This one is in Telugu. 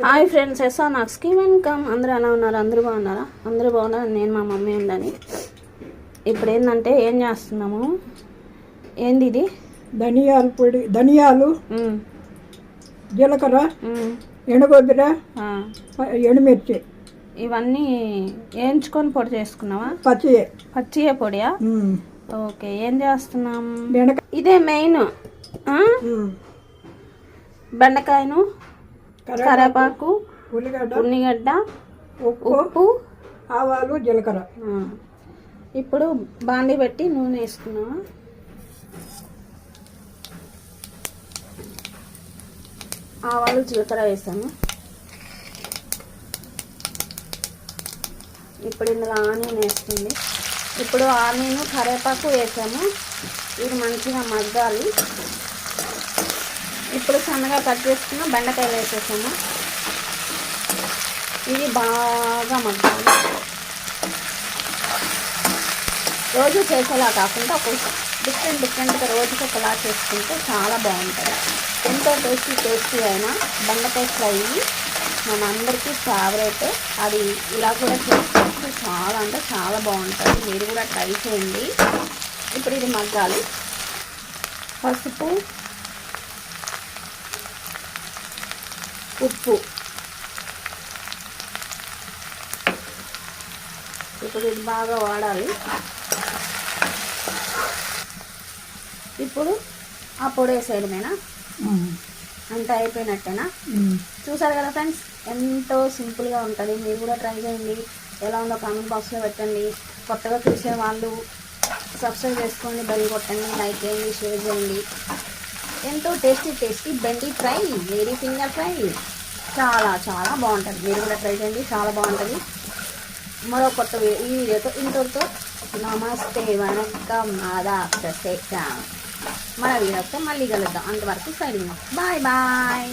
Hi friends, ఎస్ఆర్నాక్స్కి welcome. అందరూ ఎలా ఉన్నారు? అందరూ బాగున్నారా? అందరూ బాగున్నారు. నేను మా మమ్మీ ఉండని. ఇప్పుడు ఏంటంటే ఏం చేస్తున్నాము, ఏంది ఇది? ధనియాల పొడి, ధనియాలు, జీలకర్ర, ఎండుకొబ్బరి, ఎండుమిర్చి ఇవన్నీ వేయించుకొని పొడి చేసుకున్నావా? పచ్చియే పొడియా? ఓకే. ఏం చేస్తున్నాం? ఇదే మెయిన్. బెండకాయను, కరివేపాకు, ఉల్లిగడ్డ, ఉప్పు, ఆవాలు, జీలకర్ర. ఇప్పుడు బాండి పెట్టి నూనె వేసుకున్నావా? ఆవాలు జీలకర్ర వేసాము. ఇప్పుడు ఇందులో ఆనియన్ వేస్తుంది. ఇప్పుడు ఆనియన్ కరివేపాకు వేసాము. ఇది మంచిగా మగ్గాలి. ఇప్పుడు సన్నగా కట్ చేసుకున్న బెండకాయలు వేసేసాము. ఇది బాగా మగ్గాలి. రోజు చేసేలా కాకుండా ఒక డిఫరెంట్గా రోజుకి ఒకలా చేసుకుంటే చాలా బాగుంటుంది. ఎంతో టేస్టీ అయిన బెండకాయ ఫ్రై మన అందరికీ ఫేవరెట్. అది ఇలా కూడా చేసుకుంటే చాలా అంటే చాలా బాగుంటుంది. మీరు కూడా ట్రై చేయండి. ఇప్పుడు ఇది మగ్గాలి. పసుపు, ఉప్పు, ఇప్పుడు ఇది బాగా వాడాలి. ఇప్పుడు ఆ పొడి వేసేయడమేనా? అంత అయిపోయినట్టేనా? చూసారు కదా ఫ్రెండ్స్, ఎంతో సింపుల్గా ఉంటుంది. మీరు కూడా ట్రై చేయండి. ఎలా ఉందో కామెంట్ బాక్స్లో పెట్టండి. కొత్తగా చూసే వాళ్ళు సబ్స్క్రైబ్ చేసుకోండి, బెల్ కొట్టండి, లైక్ చేయండి, షేర్ చేయండి. ఎంతో tasty bendi fry, lady finger fry చాలా చాలా బాగుంటుంది. మీరు కూడా ట్రై చేయండి, చాలా బాగుంటుంది. మరో కొత్త ఈ వీడియోతో ఇంతటితో నమస్తే, వణక్కం, ఆదాబ్, మన వీడియోతో మళ్ళీ కలుద్దాం. అంతవరకు సైనింగ్. Bye bye.